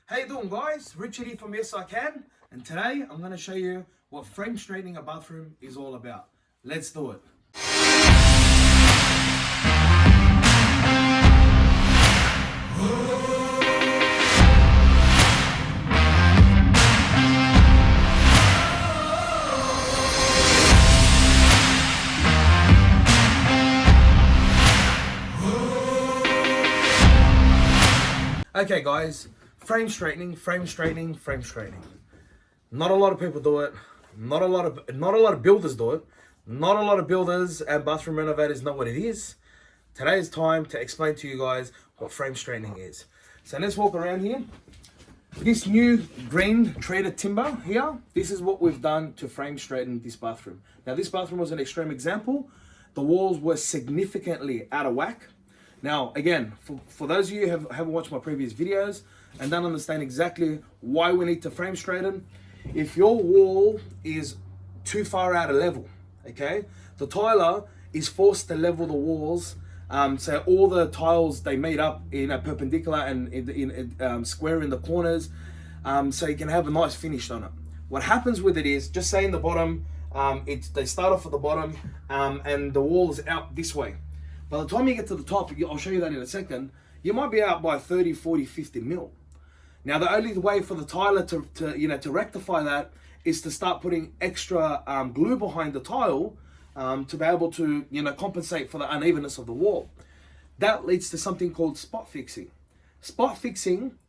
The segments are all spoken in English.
How you doing, guys? Richard here from Yes I Can, and today I'm going to show you what frame straightening a bathroom is all about. Let's do it. Okay, guys. Frame straightening. Not a lot of people do it. Not a lot of builders do it. Not a lot of builders and bathroom renovators know what it is. Today is time to explain to you guys what frame straightening is. So let's walk around here. This new green treated timber here, this is what we've done to frame straighten this bathroom. Now this bathroom was an extreme example. The walls were significantly out of whack. Now, again, for those of you who haven't watched my previous videos and don't understand exactly why we need to frame straighten, if your wall is too far out of level, okay, the tiler is forced to level the walls, so all the tiles, they made up in a perpendicular and in square in the corners, so you can have a nice finish on it. What happens with it is, just say in the bottom, they start off at the bottom and the wall is out this way. By the time you get to the top, I'll show you that in a second, you might be out by 30, 40, 50 mil. Now, the only way for the tiler to rectify that is to start putting extra glue behind the tile to be able to, compensate for the unevenness of the wall. That leads to something called spot fixing. Spot fixing,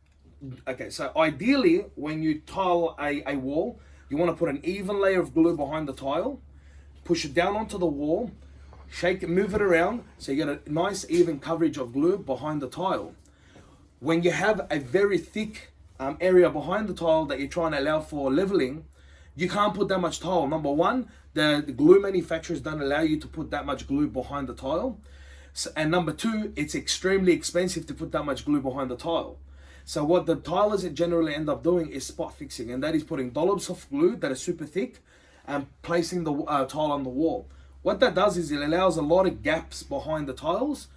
okay, so ideally, when you tile a wall, you want to put an even layer of glue behind the tile, push it down onto the wall, shake it, move it around, so you get a nice even coverage of glue behind the tile. When you have a very thick area behind the tile that you're trying to allow for leveling, you can't put that much tile. Number one, the glue manufacturers don't allow you to put that much glue behind the tile. And number two, it's extremely expensive to put that much glue behind the tile. So what the tilers generally end up doing is spot fixing, and that is putting dollops of glue that are super thick and placing the tile on the wall. What that does is it allows a lot of gaps behind the tiles,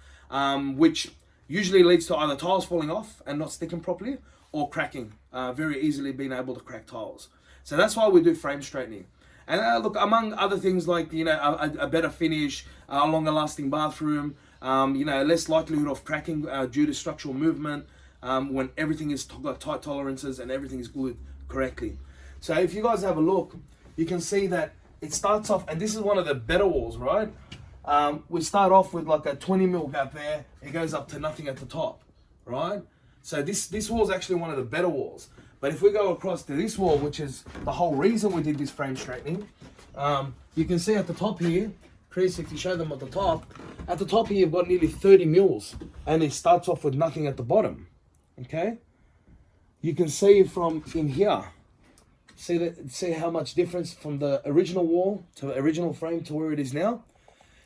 which usually leads to either tiles falling off and not sticking properly, or cracking, very easily being able to crack tiles. So that's why we do frame straightening. And look, among other things like, a better finish, a longer lasting bathroom, less likelihood of cracking due to structural movement, when everything is got tight tolerances and everything is glued correctly. So if you guys have a look, you can see that it starts off, and this is one of the better walls, right? We start off with like a 20 mil gap there. It goes up to nothing at the top, right? So this wall is actually one of the better walls. But if we go across to this wall, which is the whole reason we did this frame straightening, you can see at the top here, Chris, if you show them at the top here, you've got nearly 30 mils, and it starts off with nothing at the bottom, okay? You can see from in here, see how much difference from the original wall to the original frame to where it is now.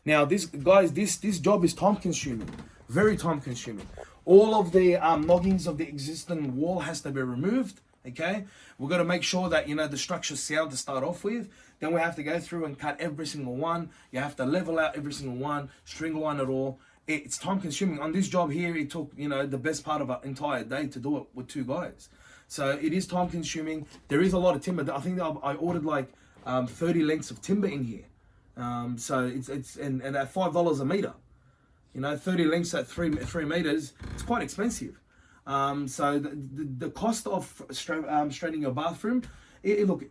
Now, this job is time consuming, very time consuming. All of the noggings of the existing wall has to be removed, okay? We've got to make sure that, the structure's sound to start off with. Then we have to go through and cut every single one. You have to level out every single one, string line it all. It's time consuming. On this job here, it took, the best part of an entire day to do it with 2 guys. So it is time consuming. There is a lot of timber. I think I ordered like 30 lengths of timber in here. So it's and at $5 a meter. 30 lengths at 3 meters, it's quite expensive. So the cost of straightening your bathroom, look,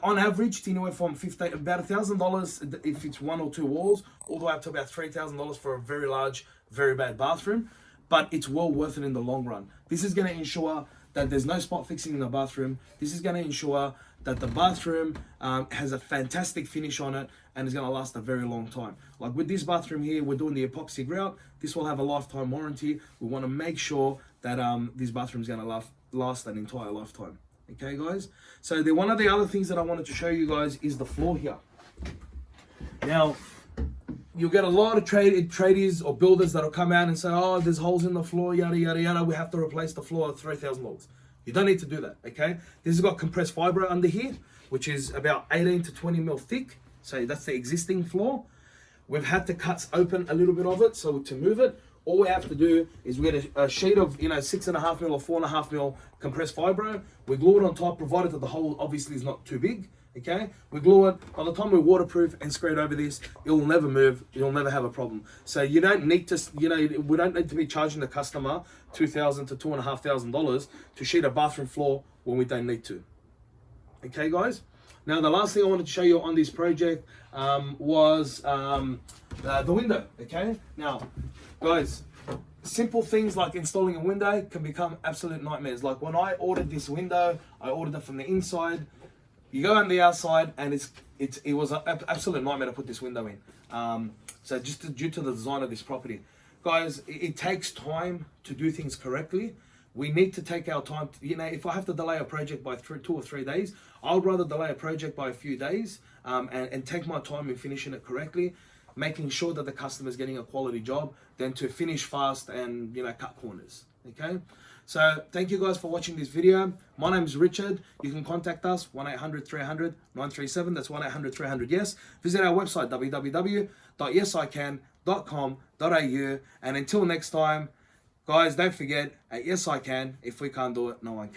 on average, it's anywhere from about $1,000 if it's 1 or 2 walls, all the way up to about $3,000 for a very large, very bad bathroom. But it's well worth it in the long run. This is going to ensure that there's no spot fixing in the bathroom. This is going to ensure that the bathroom has a fantastic finish on it and is going to last a very long time. Like with this bathroom here, we're doing the epoxy grout. This will have a lifetime warranty. We want to make sure that this bathroom is going to last an entire lifetime. Okay, guys? So one of the other things that I wanted to show you guys is the floor here. Now, you'll get a lot of tradies or builders that'll come out and say, oh, there's holes in the floor, yada, yada, yada. We have to replace the floor at $3,000. You don't need to do that, okay? This has got compressed fiber under here, which is about 18 to 20 mil thick. So that's the existing floor. We've had to cut open a little bit of it so to move it. All we have to do is we get a sheet of 6.5 mil or 4.5 mil compressed fibro. We glue it on top, provided that the hole obviously is not too big. Okay, we glue it. By the time we waterproof and spread over this, it will never move. You'll never have a problem. So you don't need to, we don't need to be charging the customer $2,000 to $2,500 to sheet a bathroom floor when we don't need to. Okay, guys. Now the last thing I wanted to show you on this project was the window. Okay. Now, guys, simple things like installing a window can become absolute nightmares. Like when I ordered this window, I ordered it from the inside. You go on the outside, and it was an absolute nightmare to put this window in. So just due to the design of this property, guys, it takes time to do things correctly. We need to take our time. If I have to delay a project by 2 or 3 days, I would rather delay a project by a few days and take my time in finishing it correctly, making sure that the customer is getting a quality job, than to finish fast and cut corners. Okay. So thank you guys for watching this video. My name is Richard. You can contact us 1-800-300-937. That's 1-800-300-YES. Visit our website www.yesican.com.au. And until next time, guys, don't forget, at Yes I Can, if we can't do it, no one can.